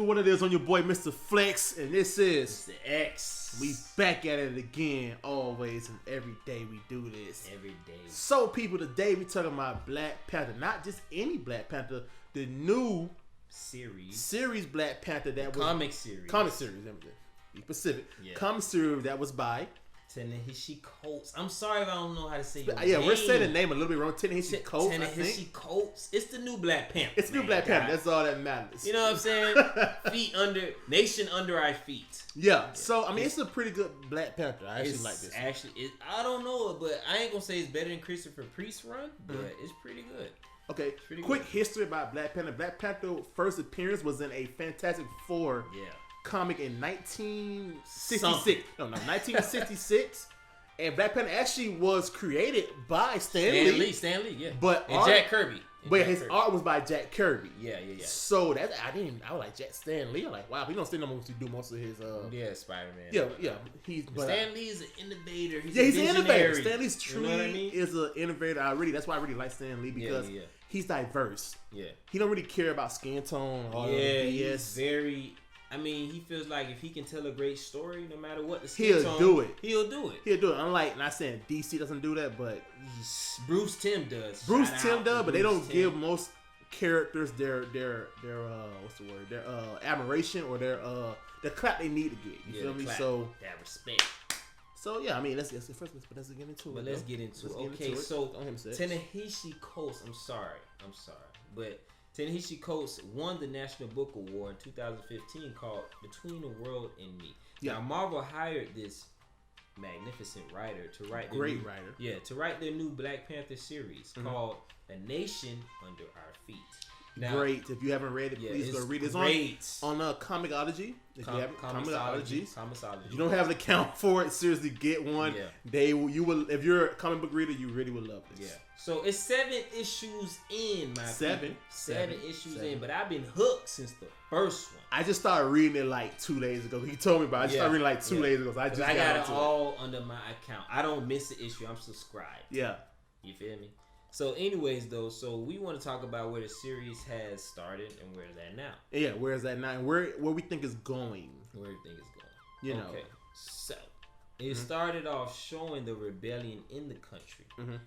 what it is on your boy Mr. Flex, and this is Mr. X. We back at it again, always and every day we do this. Every day. So people, today we talking about Black Panther, not just any Black Panther, the new series Black Panther that was comic series. Let me be specific. Yeah. Comic series that was by Ta-Nehisi Coates. I'm sorry if I don't know how to say your yeah, name. we're saying the name a little bit wrong. Ta-Nehisi Coates. Ta-Nehisi Coates. It's the new Black Panther. It's the new Black Panther. That's all that matters. You know what I'm saying? Nation under our feet. Yeah. So I mean, it's a pretty good Black Panther. I actually like this. I don't know it, but I ain't gonna say it's better than Christopher Priest's run, but it's pretty good. Okay, quick history about Black Panther. Black Panther first appearance was in a Fantastic Four comic in 1966. No, 1966. And Black Panther actually was created by Stan Lee, yeah. But Jack Kirby. His art was by Jack Kirby. Yeah. So I was like Stan Lee. I'm like, wow, he don't still know most to do most of his Spider-Man. Yeah. Stan Lee is an innovator. He's an innovator. Stan Lee's truly you know what I mean? is an innovator. That's why I really like Stan Lee because he's diverse. Yeah. He don't really care about skin tone or he's very. I mean, he feels like if he can tell a great story, no matter what the skin tone, he'll do it. Unlike, not saying DC doesn't do that, but Bruce Timm does. But they don't give most characters their what's the word? Their admiration or their clap they need to get. You feel me? So that respect. So yeah, I mean, let's get into it. But let's get into it. Okay, so Ta-Nehisi Coates. I'm sorry, but Ta-Nehisi Coates won the National Book Award in 2015 called Between the World and Me. Yeah. Now, Marvel hired this magnificent writer to write their new Black Panther series called A Nation Under Our Feet. Now, great. If you haven't read it, please go read it. It's on Comixology. If you have it, Comixology. If you don't have an account for it, seriously get one. Yeah. You will. If you're a comic book reader, you really will love this. Yeah. So it's 7 issues in, my Seven issues in, but I've been hooked since the first one. I just started reading it like 2 days ago. He told me about it. I just started reading like 2 days ago. So I got it all under my account. I don't miss an issue. I'm subscribed. Yeah. You feel me? So anyways, though, we want to talk about where the series has started and where it's at now. Yeah, where is that now? And where we think it's going. Where we think it's going. You know. Okay, so it started off showing the rebellion in the country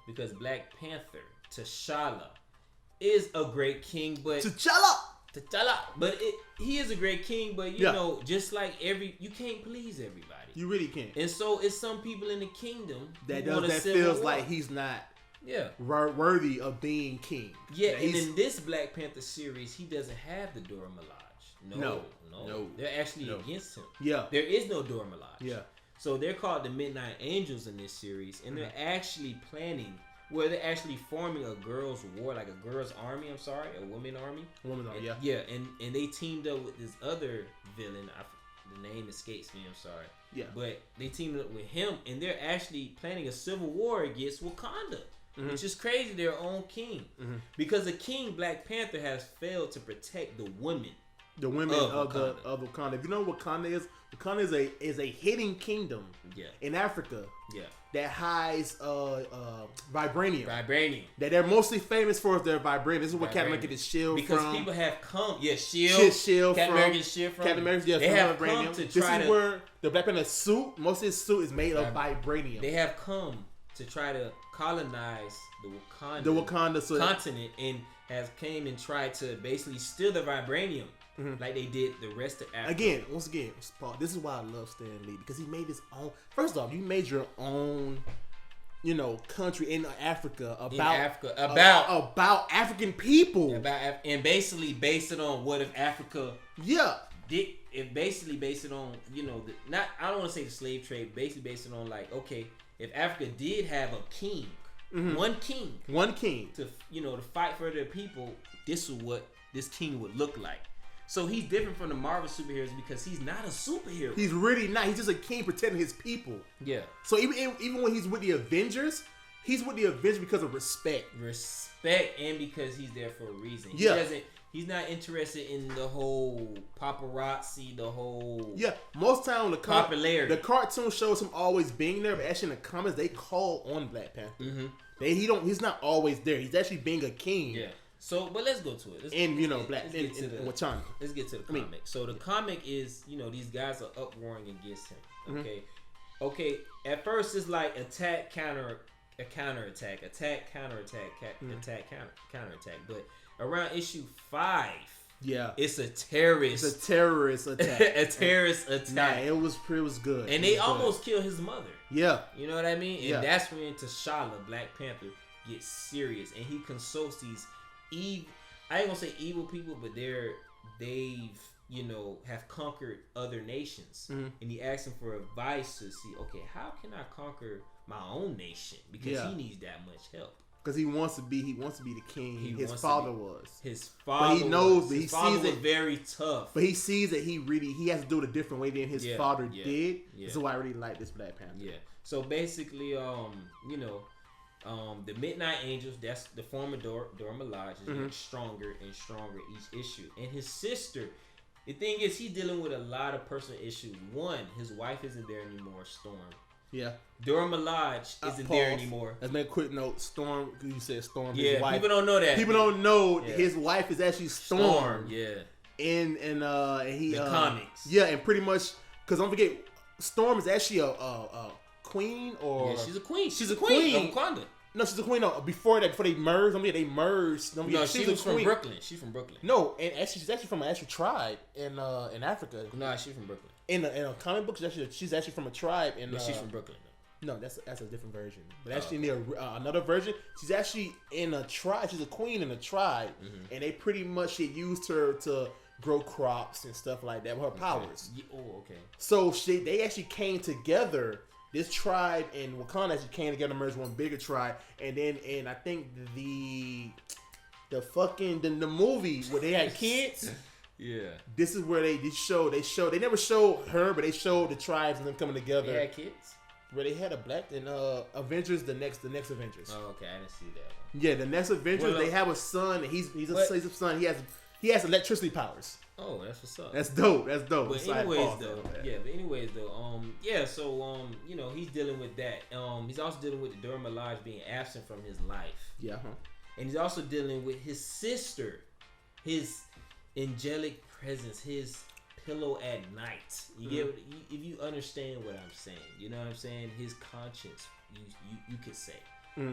because Black Panther, T'Challa, is a great king, but he is a great king, but you know, just like you can't please everybody. You really can't. And so it's some people in the kingdom that feels like he's not worthy of being king. Yeah, and in this Black Panther series, he doesn't have the Dora Milaje. No. They're actually against him. Yeah. There is no Dora Milaje. Yeah. So they're called the Midnight Angels in this series, and they're actually they're actually forming a girls' war, like a girls' army, a women army. Yeah. Yeah, and they teamed up with this other villain. The name escapes me, I'm sorry. Yeah. But they teamed up with him, and they're actually planning a civil war against Wakanda. Which is crazy, their own king. Because the king, Black Panther, has failed to protect the women. The women of Wakanda. If you know what Wakanda is a hidden kingdom in Africa that hides vibranium. That they're mostly famous for is their vibranium. This is what Captain America gets shield because from. People have come. Shield Captain America's shield from. Captain America's they have vibranium. Come to this is where the Black Panther suit, most of his suit is made of vibranium. They have come to try to colonize the Wakanda continent and has came and tried to basically steal the vibranium like they did the rest of Africa. Once again, Paul, this is why I love Stan Lee, because he made his own. First off, you made your own, country in Africa about African people, and basically based it on what if Africa did. It basically based it on I don't want to say the slave trade. Basically based it on like, okay, if Africa did have a king, one king to to fight for their people, this is what this king would look like. So he's different from the Marvel superheroes because he's not a superhero. He's really not. He's just a king protecting his people. Yeah. So even when he's with the Avengers, he's with the Avengers because of respect. Respect, and because he's there for a reason. He's not interested in the whole paparazzi, the whole most time the popularity. The cartoon shows him always being there, but actually in the comics they call on Black Panther. He's not always there. He's actually being a king. Yeah. So, but let's go to it. Wakanda. Let's get to the comic. So the comic is, these guys are upwarring against him. Okay. Mm-hmm. Okay. At first, it's like attack, counterattack, attack, counterattack, attack, counterattack. But around issue 5, it's a terrorist. It's a terrorist attack. a terrorist attack. Nah, it was good. And they almost killed his mother. Yeah. You know what I mean? And that's when T'Challa, Black Panther, gets serious, and he consults these I ain't gonna say evil people, but they've have conquered other nations, and he asks them for advice to see, okay, how can I conquer my own nation, because he needs that much help. Because he wants to be the king. His father was. His father. But he knows. But he sees it very tough. But he sees that he has to do it a different way than his father did. Yeah. So I really like this Black Panther. Yeah. So basically, the Midnight Angels, that's the former Dora Milaje, is getting stronger and stronger each issue. And his sister, the thing is, he's dealing with a lot of personal issues. One, his wife isn't there anymore, Storm. Yeah. Dora Milaje isn't there anymore. Let's make a quick note. Storm, you said Storm. Yeah, his wife. People don't know that. People don't know his wife is actually Storm. Yeah. And he the comics. Yeah, and pretty much, because don't forget, Storm is actually a queen, or she's a queen. She's a queen of Wakanda. No, she's a queen. No, before they merged. They merged. No, she was from Brooklyn. She's from Brooklyn. No, and actually, she's actually from an actual tribe in Africa. No, she's from Brooklyn. In a comic book, she's actually from a tribe. But she's from Brooklyn. No, that's a different version. But actually, in another version, she's actually in a tribe. She's a queen in a tribe, and they pretty much used her to grow crops and stuff like that with her powers. Oh, okay. So they actually came together. This tribe and Wakanda actually came together to merge one bigger tribe, and I think the movie where they had kids. Yeah. This is where they never showed her, but they showed the tribes and them coming together. They had kids? Where they had a black and Avengers, the next Avengers. Oh, okay, I didn't see that one. Yeah, the next Avengers, they have a son, and he's a son. He has electricity powers. Oh, that's what's up. That's dope. But anyways, so he's dealing with that. He's also dealing with the Dora Milaje being absent from his life. Yeah. And he's also dealing with his sister, his angelic presence, his pillow at night. If you understand what I'm saying, you know what I'm saying? His conscience, you could say.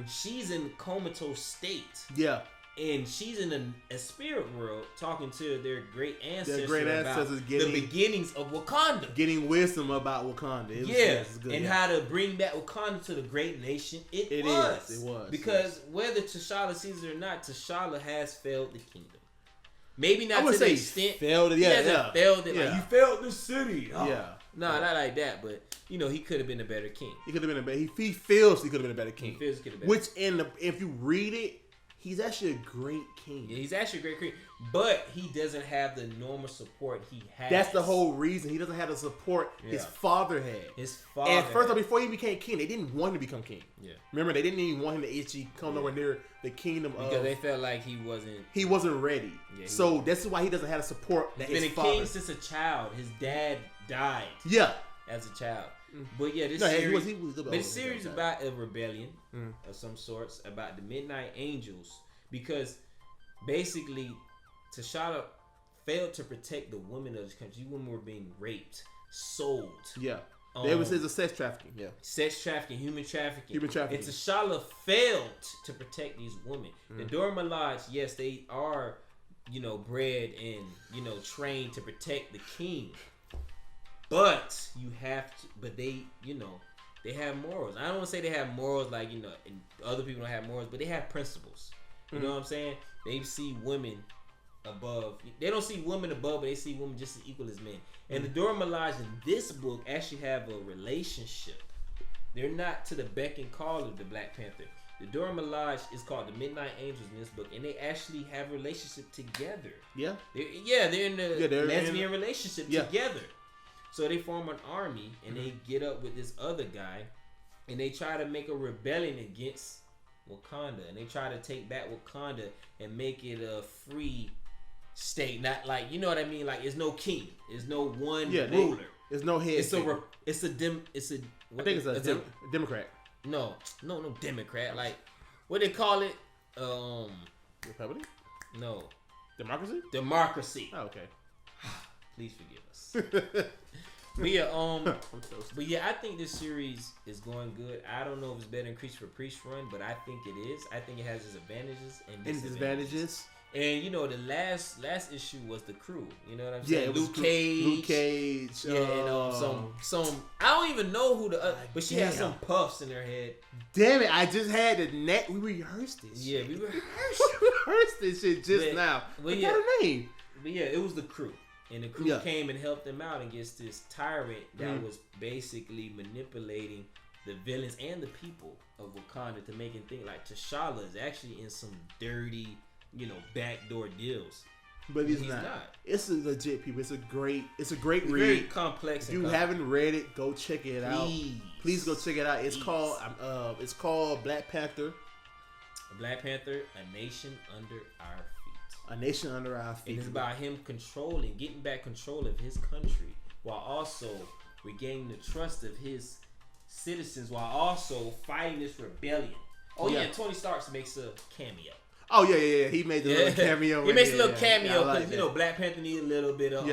She's in comatose state. Yeah. And she's in a spirit world talking to their great ancestors, about the beginnings of Wakanda. Getting wisdom about Wakanda. It's good, how to bring back Wakanda to the great nation. It was. Because whether T'Challa sees it or not, T'Challa has failed the kingdom. Maybe not to the extent. Failed it. Yeah. Failed it. Like, you failed the city. Oh. Yeah. No, not like that, but he could have been a better king. He could have been a better. He feels he could have been a better king. He feels he could have been. Which if you read it, he's actually a great king. Yeah, he's actually a great king, but he doesn't have the normal support he has. That's the whole reason. He doesn't have the support his father had. His father. And first off, before he became king, they didn't want him to become king. Yeah. Remember, they didn't even want him to actually come nowhere near the kingdom because they felt like he wasn't ready. Yeah, so that's why he doesn't have the support that his father. He's been a king since a child. His dad died. Yeah. As a child. But yeah, this series about a rebellion of some sorts, about the Midnight Angels, because basically T'Challa failed to protect the women of this country. These women were being raped, sold. Yeah. There was a sex trafficking. Yeah. Sex trafficking, human trafficking. Human trafficking. And T'Challa failed to protect these women. The Dora Milaje, yes, they are, bred and, trained to protect the king. But you have to, but they have morals. I don't want to say they have morals like, and other people don't have morals, but they have principles. You know what I'm saying? They see women above. They don't see women above, but they see women just as equal as men. And the Dora Milaje in this book actually have a relationship. They're not to the beck and call of the Black Panther. The Dora Milaje is called the Midnight Angels in this book, and they actually have a relationship together. Yeah. They're in the lesbian relationship together. So they form an army, and they get up with this other guy, and they try to make a rebellion against Wakanda, and they try to take back Wakanda and make it a free state. Not like, you know what I mean? Like, there's no king, there's no one ruler, there's no head. It's a Democrat. No Democrat. Like, what they call it? Republican. No. Democracy? Oh, okay. Please forgive us. But yeah, I think this series is going good. I don't know if it's better than Creature for Priest run, but I think it is. I think it has its advantages and disadvantages. And you know, the last issue was the crew. You know what I'm saying? Luke Cage. Yeah, and some I don't even know who but she had some puffs in her head. Damn it! I just had the net. We rehearsed this. Yeah, we rehearsed this shit now. What's her name? But yeah, it was the crew. And the crew came and helped them out against this tyrant that was basically manipulating the villains and the people of Wakanda to make it think like T'Challa is actually in some dirty, backdoor deals. But he's not. It's a legit people. It's a great read. Very complex. If you haven't read it, go check it out. Please go check it out. It's called Black Panther. Black Panther: A Nation Under Our Feet. A Nation Under Our Feet. And it's about him getting back control of his country while also regaining the trust of his citizens while also fighting this rebellion. Oh yeah, Tony Stark makes a cameo. Oh yeah. He made the little cameo. He makes a little cameo because Black Panther needs a little bit of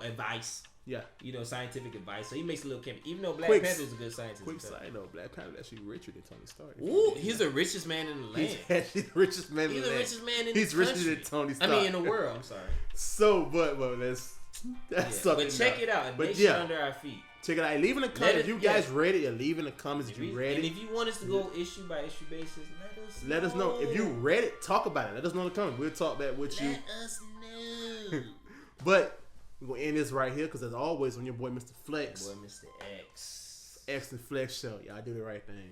advice. Yeah. Scientific advice. So he makes a little cameo. Even though Black Panther is a good scientist. Quick side note, Black Panther is actually richer than Tony Stark. Ooh, he's the richest man in the land. He's actually the richest man in the land. He's the richest man in the country. He's richer than Tony Stark. I mean, in the world. I'm sorry. So, but that's something. But check it out. A Nation Under Our Feet. Check it out. Leave in the comments if you guys read it. Leave in the comments if you read it. And if you want us to go issue by issue basis, let us know. If you read it, talk about it. Let us know in the comments. We'll talk back with you. Let us know. But we're going to end this right here because as always, on your boy Mr. Flex. Boy Mr. X. X and Flex Show. Y'all do the right thing.